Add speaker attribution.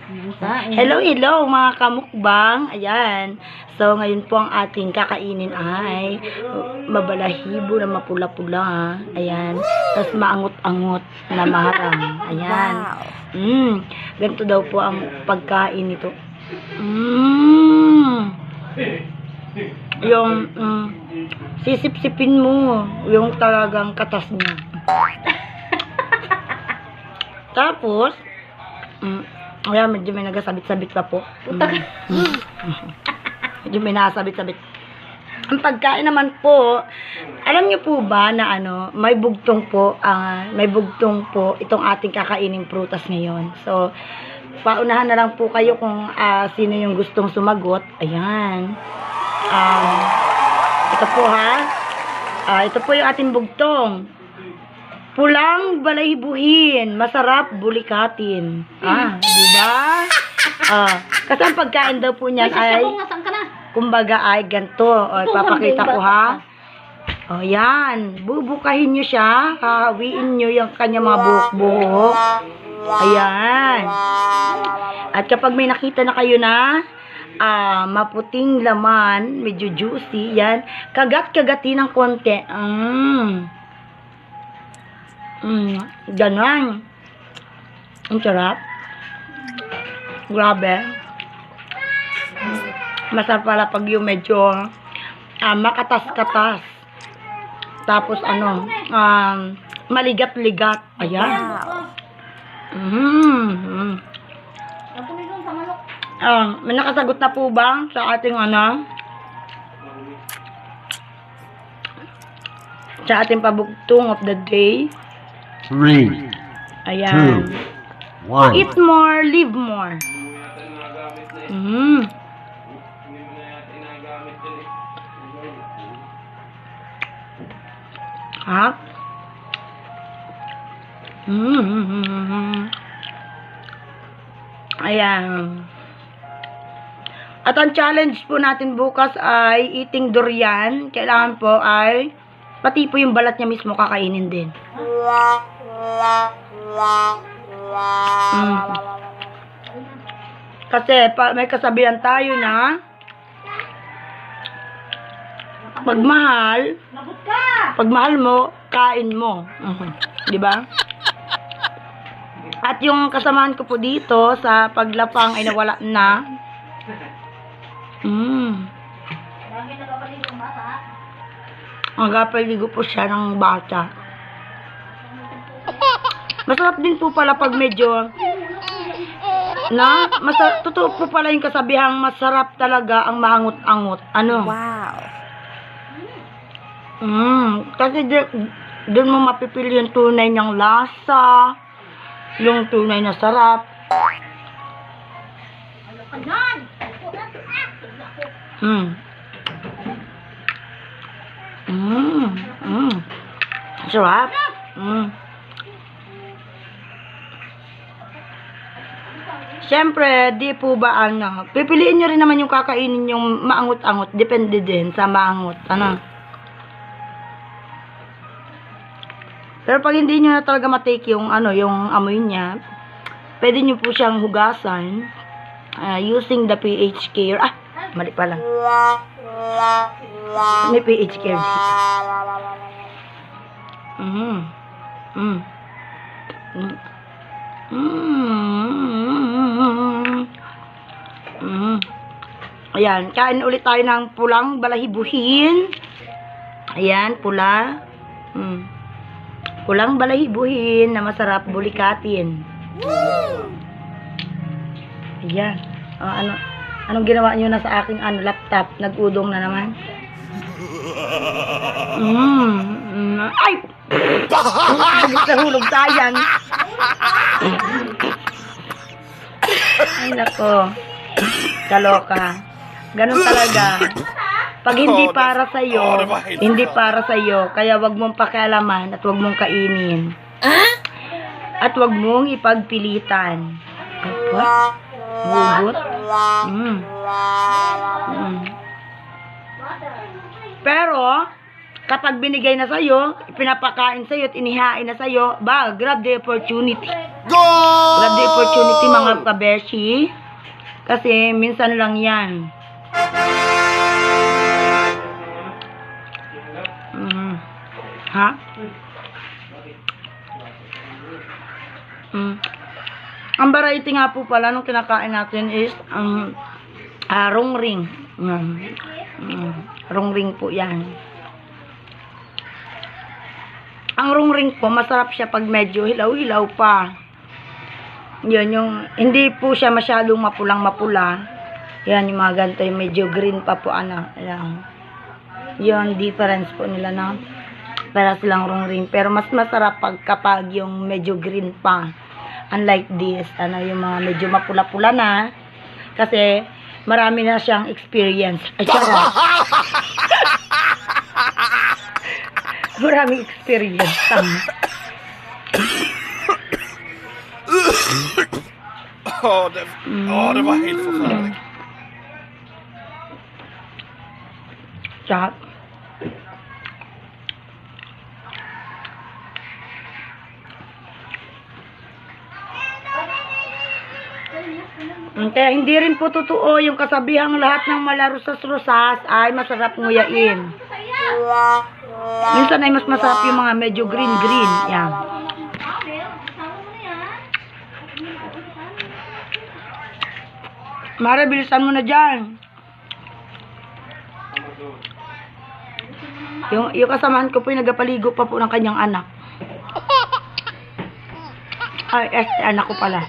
Speaker 1: Hello, hello mga kamukbang. Ayan. So, ngayon po ang ating kakainin ay mabalahibo na mapula-pula. Ayan. Tapos maangot-angot na maharang. Ayan. Ganito daw po ang pagkain nito. Yung sisip-sipin mo yung talagang katas niya. Tapos, ayan, medyo may nagasabit-sabit pa po. Medyo may nakasabit-sabit. Ang pagkain naman po, alam niyo po ba na may bugtong po itong ating kakainin prutas ngayon. So, paunahan na lang po kayo kung sino yung gustong sumagot. Ayan. Ito po ha. Ito po yung ating bugtong. Pulang balahibuhin, masarap bulikatin. Diba? Kasi ang pagkain daw po niyan ay, kumbaga ay ganito. Papakita ko ha. Yan. Bubukahin nyo siya. Hahawiin nyo yung kanya mga buhok-buhok. Ayan. At kapag may nakita na kayo na maputing laman, medyo juicy, yan. Kagat-kagatin ng konti. Ganon. Ang sarap. Grabe. Masarap pala pag yung medyo makatas-katas. Tapos maligat-ligat. Ayan. May nakasagot na po ba sa ating sa ating pabugtong of the day?
Speaker 2: 3,
Speaker 1: Ayan.
Speaker 2: 2, 1.
Speaker 1: Eat more, live more. Ha? Ayan. At ang challenge po natin bukas ay eating durian. Kailangan po ay pati po yung balat niya mismo kakainin din. Kasi may kasabihan tayo na pagmahal mo, kain mo. Di ba? At yung kasamahan ko po dito sa paglapang ay nawala na. Magapaligo po siya ng bata. Masarap din po pala pag medyo totoo po pala yung kasabihang masarap talaga ang maangot-angot.
Speaker 3: Wow.
Speaker 1: Kasi doon mo mapipili yung tunay niyang lasa, yung tunay na sarap. Sarap. Siyempre, di po ba pipiliin nyo rin naman yung kakainin yung maangot-angot. Depende din sa maangot. Pero pag hindi nyo na talaga matake yung yung amoy niya, pwede nyo po siyang hugasan using the pH care. Mali pala. May pH care dito. Ayan, kain ulit tayo ng pulang balahibuhin. Ayan, pula. Pulang balahibuhin na masarap bulikatin. Ayan. Anong ginawa nyo na sa aking laptop? Nag-udong na naman. Ay! Hulog sayang. Ay, nako. Kaloka. Ganun talaga. Pag hindi para sa'yo, hindi para sa'yo. Kaya wag mong pakialaman at wag mong kainin. At wag mong ipagpilitan. Apa? Bugot? Pero, kapag binigay na sa'yo, pinapakain sa'yo at inihain na sa'yo, grab the opportunity. Grab the opportunity mga kabeshi. Kasi minsan lang yan. Ha? Ang variety nga po pala nung kinakain natin is rongring. Rongring po yan. Ang rongring po, masarap siya pag medyo hilaw-hilaw pa. Yun, yung hindi po siya masyadong mapulang-mapula. Yan, yung mga ganito, yung medyo green pa po, Yan. Yun, difference po nila, no? Para silang rongring. Pero mas masarap kapag yung medyo green pa. Unlike this, yung mga medyo mapula-pula na. Kasi, marami na siyang experience. Ay, charot. Maraming experience.
Speaker 3: Det var helt förfärligt.
Speaker 1: Chat. Kaya hindi rin po totoo yung kasabihang lahat ng malarusas-rusas ay masarap nguyain. Minsan ay mas masarap yung mga medyo green-green. Yan. Mara, bilisan mo na dyan. Yung kasamahan ko po yung nagapaligo pa po ng kanyang anak. Ay, anak ko pala.